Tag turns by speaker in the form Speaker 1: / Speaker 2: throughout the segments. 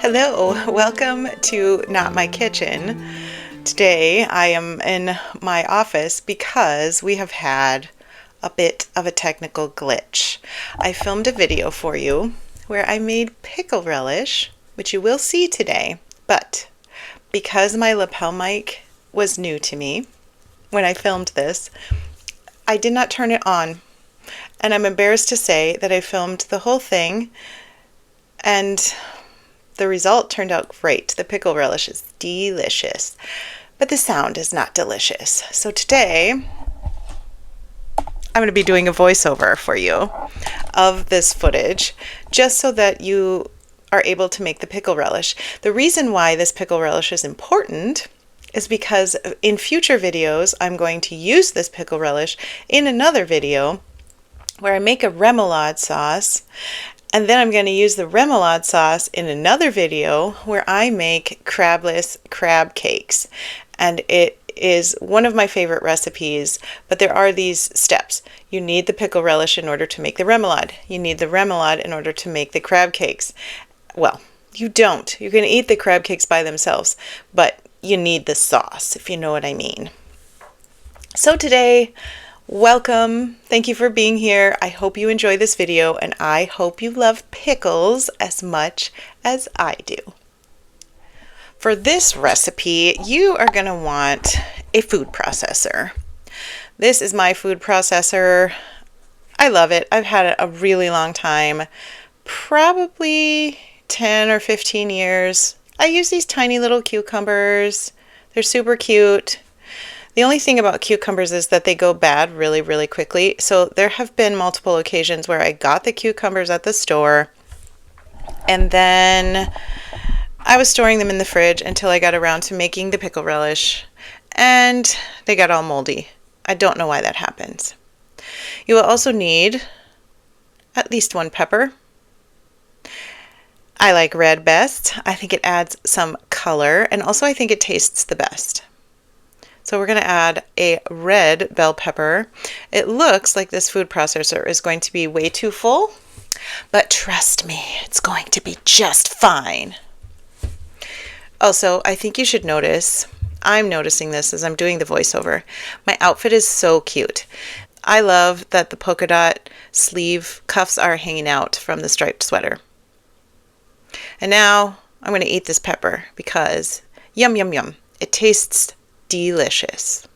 Speaker 1: Hello, welcome to Not My Kitchen. Today I am in my office because we have had a bit of a technical glitch. I filmed a video for you where I made pickle relish, which you will see today, but because my lapel mic was new to me when I filmed this, I did not turn it on, and I'm embarrassed to say that I filmed the whole thing and the result turned out great. The pickle relish is delicious, but the sound is not delicious. So today, I'm going to be doing a voiceover for you of this footage, just so that you are able to make the pickle relish. The reason why this pickle relish is important is because in future videos, I'm going to use this pickle relish in another video where I make a remoulade sauce. And then I'm going to use the remoulade sauce in another video where I make crabless crab cakes. And it is one of my favorite recipes, but there are these steps. You need the pickle relish in order to make the remoulade. You need the remoulade in order to make the crab cakes. Well, you don't. You can eat the crab cakes by themselves, but you need the sauce, if you know what I mean. So today, welcome. Thank you for being here. I hope you enjoy this video, and I hope you love pickles as much as I do. For this recipe, you are going to want a food processor. This is my food processor. I love it. I've had it a really long time, probably 10 or 15 years. I use these tiny little cucumbers. They're super cute. The only thing about cucumbers is that they go bad really, really quickly. So there have been multiple occasions where I got the cucumbers at the store and then I was storing them in the fridge until I got around to making the pickle relish and they got all moldy. I don't know why that happens. You will also need at least one pepper. I like red best. I think it adds some color, and also I think it tastes the best. So we're going to add a red bell pepper. It looks like this food processor is going to be way too full, but trust me, it's going to be just fine. Also, I think you should notice, I'm noticing this as I'm doing the voiceover, my outfit is so cute. I love that the polka dot sleeve cuffs are hanging out from the striped sweater. And now I'm going to eat this pepper because yum, yum, yum. It tastes delicious.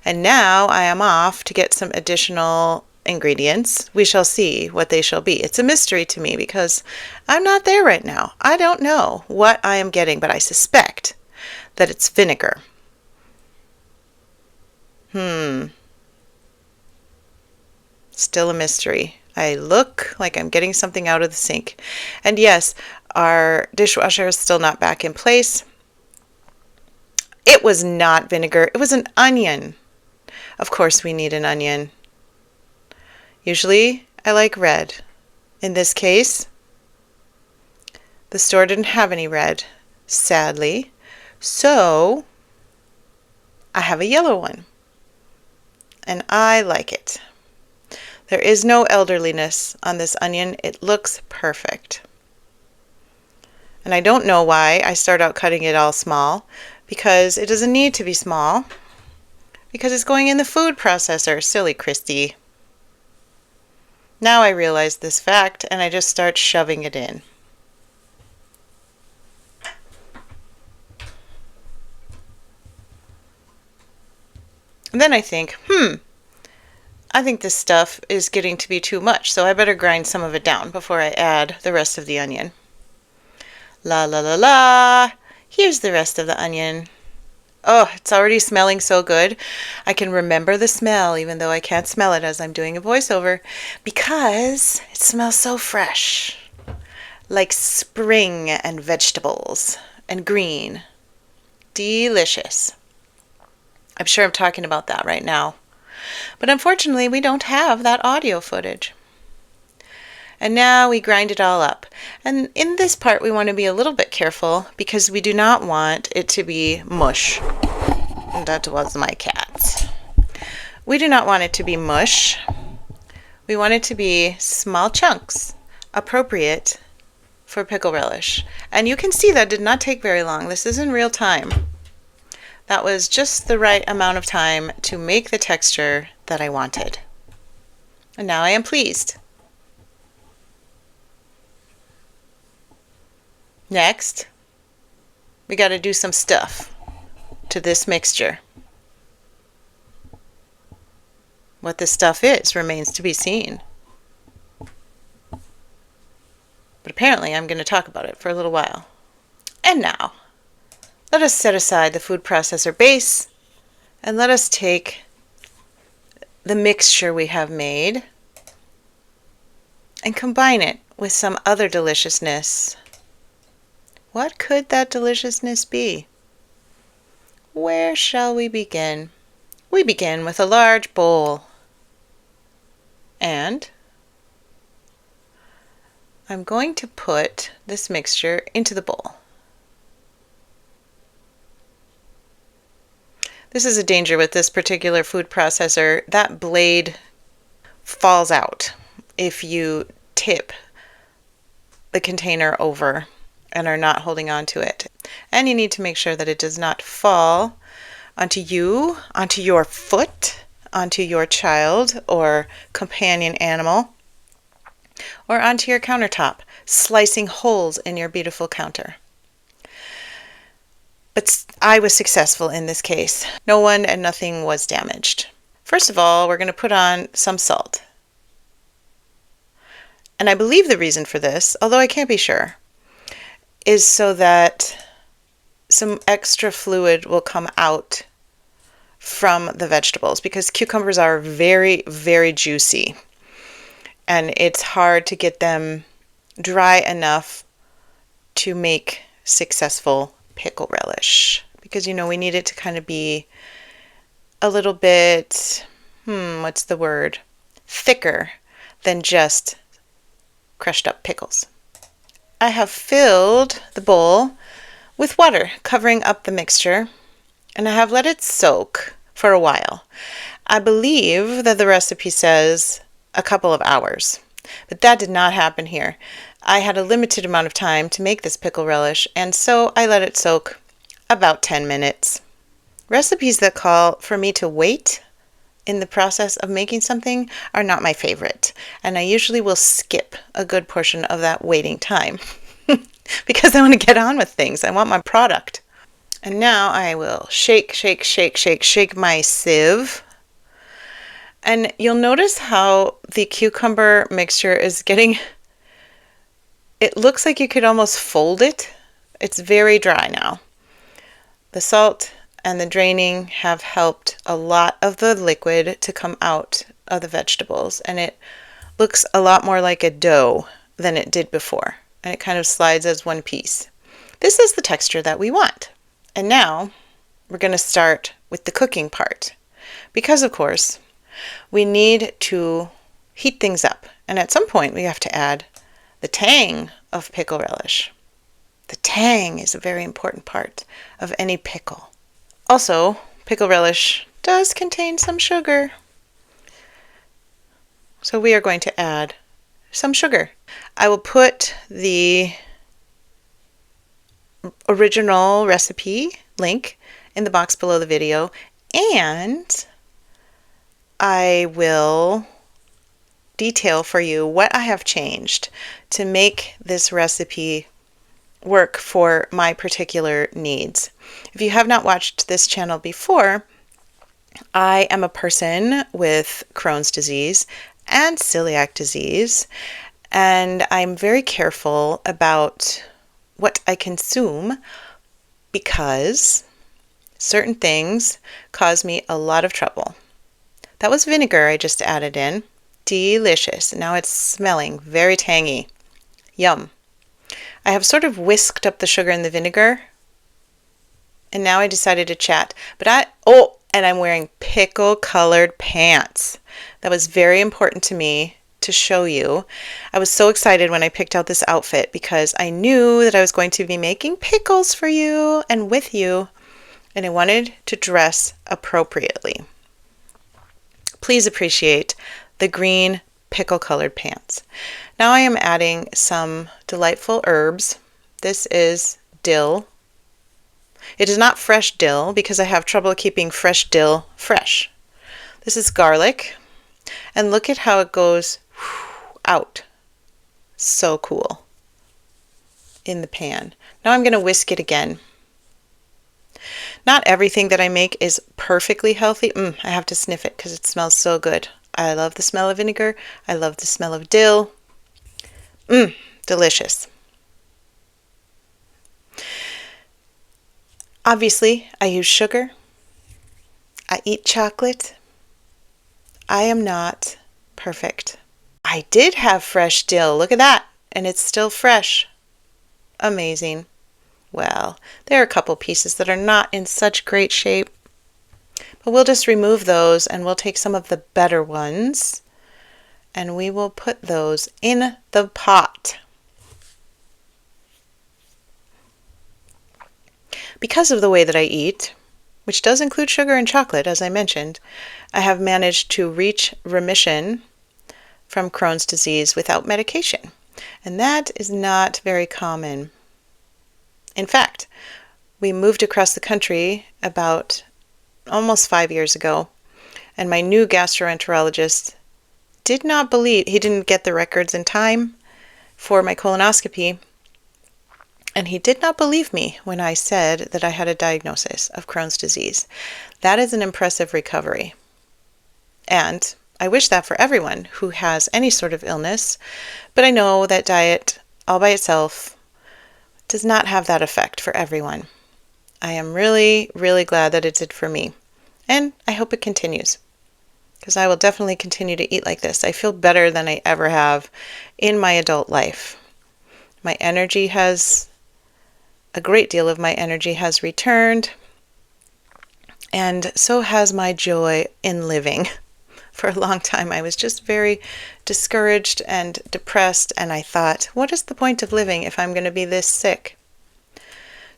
Speaker 1: And now I am off to get some additional ingredients. We shall see what they shall be. It's a mystery to me because I'm not there right now. I don't know what I am getting, but I suspect that it's vinegar. Still a mystery. I look like I'm getting something out of the sink. And yes, our dishwasher is still not back in place. It was not vinegar. It was an onion. Of course we need an onion. Usually I like red. In this case, the store didn't have any red, sadly. So I have a yellow one. And I like it. There is no elderliness on this onion. It looks perfect. And I don't know why I start out cutting it all small, because it doesn't need to be small, because it's going in the food processor. Silly Christy. Now I realize this fact and I just start shoving it in. And then I think, I think this stuff is getting to be too much, so I better grind some of it down before I add the rest of the onion. La la la la! Here's the rest of the onion. Oh, it's already smelling so good. I can remember the smell even though I can't smell it as I'm doing a voiceover because it smells so fresh. Like spring and vegetables and green. Delicious. I'm sure I'm talking about that right now. But unfortunately, we don't have that audio footage. And now we grind it all up. And in this part, we want to be a little bit careful because we do not want it to be mush. That was my cat. We do not want it to be mush. We want it to be small chunks, appropriate for pickle relish. And you can see that did not take very long. This is in real time. That was just the right amount of time to make the texture that I wanted. And now I am pleased. Next, we got to do some stuff to this mixture. What the stuff is remains to be seen. But apparently I'm going to talk about it for a little while. And now, let us set aside the food processor base and let us take the mixture we have made and combine it with some other deliciousness. What could that deliciousness be? Where shall we begin? We begin with a large bowl. And I'm going to put this mixture into the bowl. This is a danger with this particular food processor. That blade falls out if you tip the container over and are not holding on to it. And you need to make sure that it does not fall onto you, onto your foot, onto your child or companion animal, or onto your countertop, slicing holes in your beautiful counter. But I was successful in this case. No one and nothing was damaged. First of all, we're going to put on some salt. And I believe the reason for this, although I can't be sure, is so that some extra fluid will come out from the vegetables, because cucumbers are very, very juicy. And it's hard to get them dry enough to make successful pickle relish, because we need it to kind of be a little bit what's the word, thicker than just crushed up pickles. I have filled the bowl with water covering up the mixture, and I have let it soak for a while. I believe that the recipe says a couple of hours, but that did not happen here. I had a limited amount of time to make this pickle relish, and so I let it soak about 10 minutes. Recipes that call for me to wait in the process of making something are not my favorite, and I usually will skip a good portion of that waiting time because I want to get on with things. I want my product. And now I will shake my sieve. And you'll notice how the cucumber mixture is getting, it looks like you could almost fold it. It's very dry now. The salt and the draining have helped a lot of the liquid to come out of the vegetables, and it looks a lot more like a dough than it did before, and it kind of slides as one piece. This is the texture that we want. And now we're going to start with the cooking part, because of course we need to heat things up, and at some point we have to add the tang of pickle relish. The tang is a very important part of any pickle. Also, pickle relish does contain some sugar, so we are going to add some sugar. I will put the original recipe link in the box below the video, and I will detail for you what I have changed to make this recipe work for my particular needs. If you have not watched this channel before, I am a person with Crohn's disease and celiac disease, and I'm very careful about what I consume because certain things cause me a lot of trouble. That was vinegar I just added in. Delicious. Now it's smelling very tangy. Yum. I have sort of whisked up the sugar in the vinegar, and now I decided to chat. And I'm wearing pickle colored pants. That was very important to me to show you. I was so excited when I picked out this outfit because I knew that I was going to be making pickles for you and with you, and I wanted to dress appropriately. Please appreciate the green pickle colored pans. Now I am adding some delightful herbs. This is dill. It is not fresh dill because I have trouble keeping fresh dill fresh. This is garlic, and look at how it goes out. So cool in the pan. Now I'm going to whisk it again. Not everything that I make is perfectly healthy. I have to sniff it because it smells so good. I love the smell of vinegar. I love the smell of dill. Delicious. Obviously, I use sugar. I eat chocolate. I am not perfect. I did have fresh dill. Look at that. And it's still fresh. Amazing. Well, there are a couple pieces that are not in such great shape. But we'll just remove those and we'll take some of the better ones and we will put those in the pot. Because of the way that I eat, which does include sugar and chocolate, as I mentioned, I have managed to reach remission from Crohn's disease without medication. And that is not very common. In fact, we moved across the country about almost 5 years ago, and my new gastroenterologist did not believe, he didn't get the records in time for my colonoscopy, and he did not believe me when I said that I had a diagnosis of Crohn's disease. That is an impressive recovery. And I wish that for everyone who has any sort of illness, but I know that diet all by itself does not have that effect for everyone. I am really, really glad that it did for me. And I hope it continues, because I will definitely continue to eat like this. I feel better than I ever have in my adult life. My energy has, a great deal of my energy has returned, and so has my joy in living. For a long time, I was just very discouraged and depressed, and I thought, what is the point of living if I'm going to be this sick?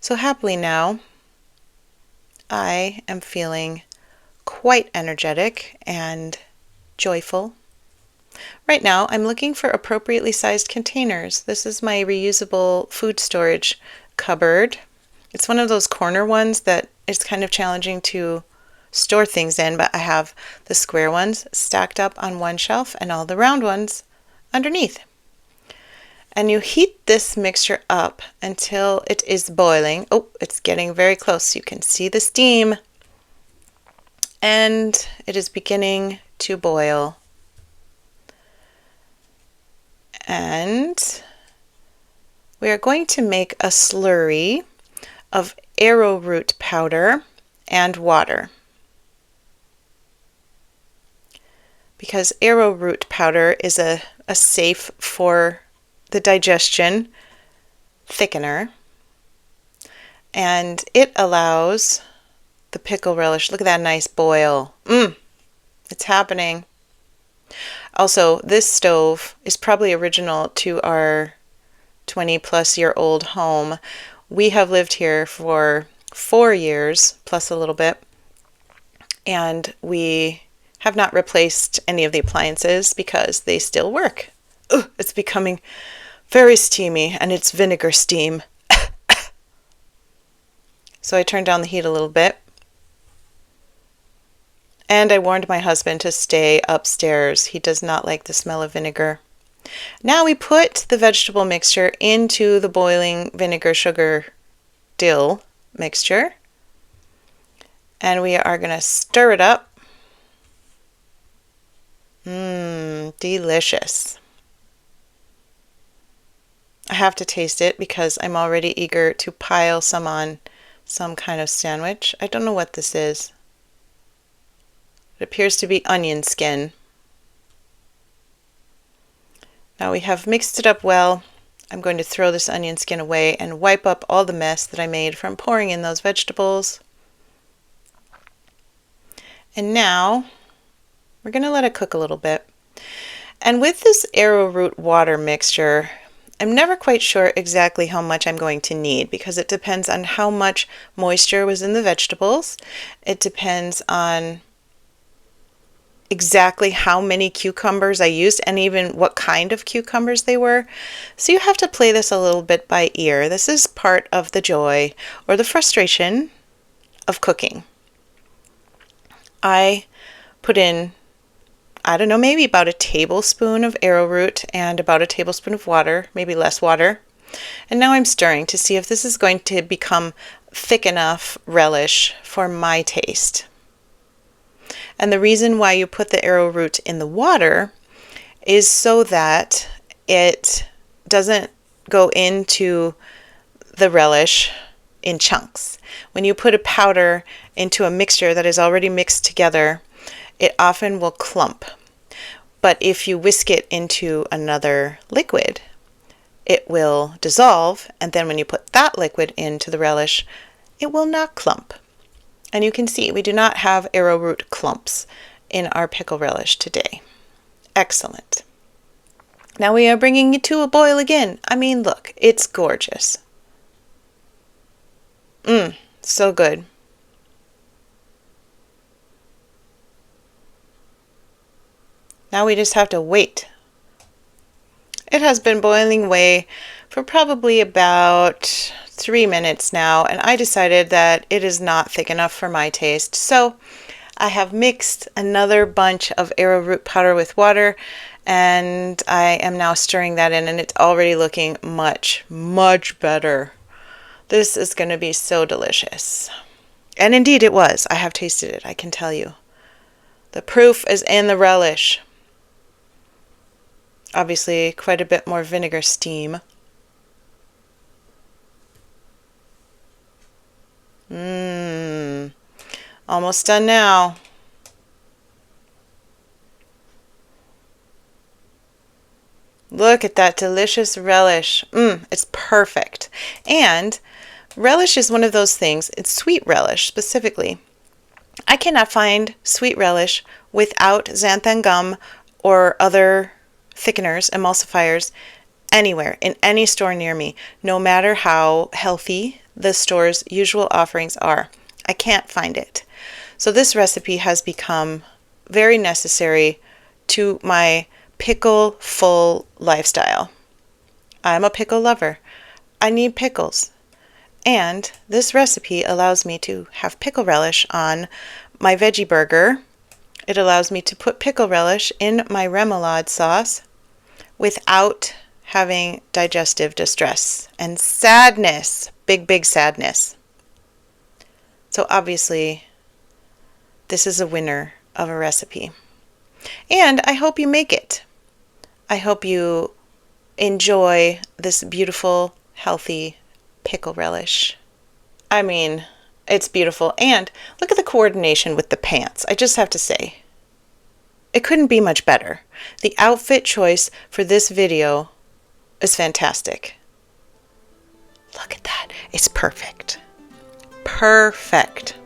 Speaker 1: So happily now, I am feeling quite energetic and joyful. Right now, I'm looking for appropriately sized containers. This is my reusable food storage cupboard. It's one of those corner ones that it's kind of challenging to store things in, but I have the square ones stacked up on one shelf and all the round ones underneath. And you heat this mixture up until it is boiling. Oh, it's getting very close. You can see the steam. And it is beginning to boil. And we are going to make a slurry of arrowroot powder and water. Because arrowroot powder is a safe for the digestion thickener, and it allows the pickle relish, look at that nice boil. It's happening. Also, this stove is probably original to our 20-plus-year-old home. We have lived here for 4 years, plus a little bit, and we have not replaced any of the appliances because they still work. It's becoming very steamy, and it's vinegar steam. So I turned down the heat a little bit. And I warned my husband to stay upstairs. He does not like the smell of vinegar. Now we put the vegetable mixture into the boiling vinegar, sugar, dill mixture. And we are going to stir it up. Delicious. I have to taste it because I'm already eager to pile some on some kind of sandwich. I don't know what this is. It appears to be onion skin. Now we have mixed it up well. I'm going to throw this onion skin away and wipe up all the mess that I made from pouring in those vegetables. And now we're going to let it cook a little bit. And with this arrowroot water mixture, I'm never quite sure exactly how much I'm going to need because it depends on how much moisture was in the vegetables. It depends on exactly how many cucumbers I used and even what kind of cucumbers they were. So you have to play this a little bit by ear. This is part of the joy or the frustration of cooking. I put in, I don't know, maybe about a tablespoon of arrowroot and about a tablespoon of water, maybe less water. And now I'm stirring to see if this is going to become thick enough relish for my taste. And the reason why you put the arrowroot in the water is so that it doesn't go into the relish in chunks. When you put a powder into a mixture that is already mixed together, it often will clump. But if you whisk it into another liquid, it will dissolve, and then when you put that liquid into the relish, it will not clump. And you can see we do not have arrowroot clumps in our pickle relish today. Excellent. Now we are bringing it to a boil again. I mean, look, it's gorgeous. So good. Now we just have to wait. It has been boiling away for probably about 3 minutes now, and I decided that it is not thick enough for my taste. So I have mixed another bunch of arrowroot powder with water, and I am now stirring that in, and it's already looking much, much better. This is going to be so delicious. And indeed it was. I have tasted it, I can tell you. The proof is in the relish. Obviously, quite a bit more vinegar steam. Almost done now. Look at that delicious relish. It's perfect. And relish is one of those things, it's sweet relish specifically. I cannot find sweet relish without xanthan gum or other thickeners, emulsifiers, anywhere, in any store near me, no matter how healthy the store's usual offerings are. I can't find it. So this recipe has become very necessary to my pickle-full lifestyle. I'm a pickle lover. I need pickles. And this recipe allows me to have pickle relish on my veggie burger. It allows me to put pickle relish in my remoulade sauce without having digestive distress and sadness, big, big sadness. So obviously, this is a winner of a recipe. And I hope you make it. I hope you enjoy this beautiful, healthy pickle relish. I mean, it's beautiful. And look at the coordination with the pants. I just have to say, it couldn't be much better. The outfit choice for this video is fantastic. Look at that. It's perfect. Perfect.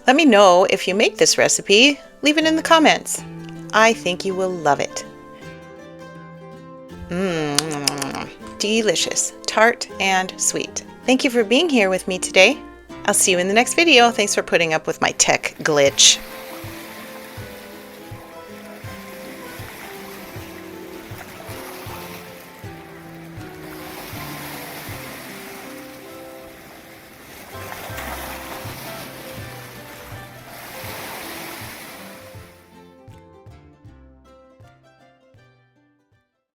Speaker 1: Let me know if you make this recipe. Leave it in the comments. I think you will love it. Delicious. Tart and sweet. Thank you for being here with me today. I'll see you in the next video. Thanks for putting up with my tech glitch.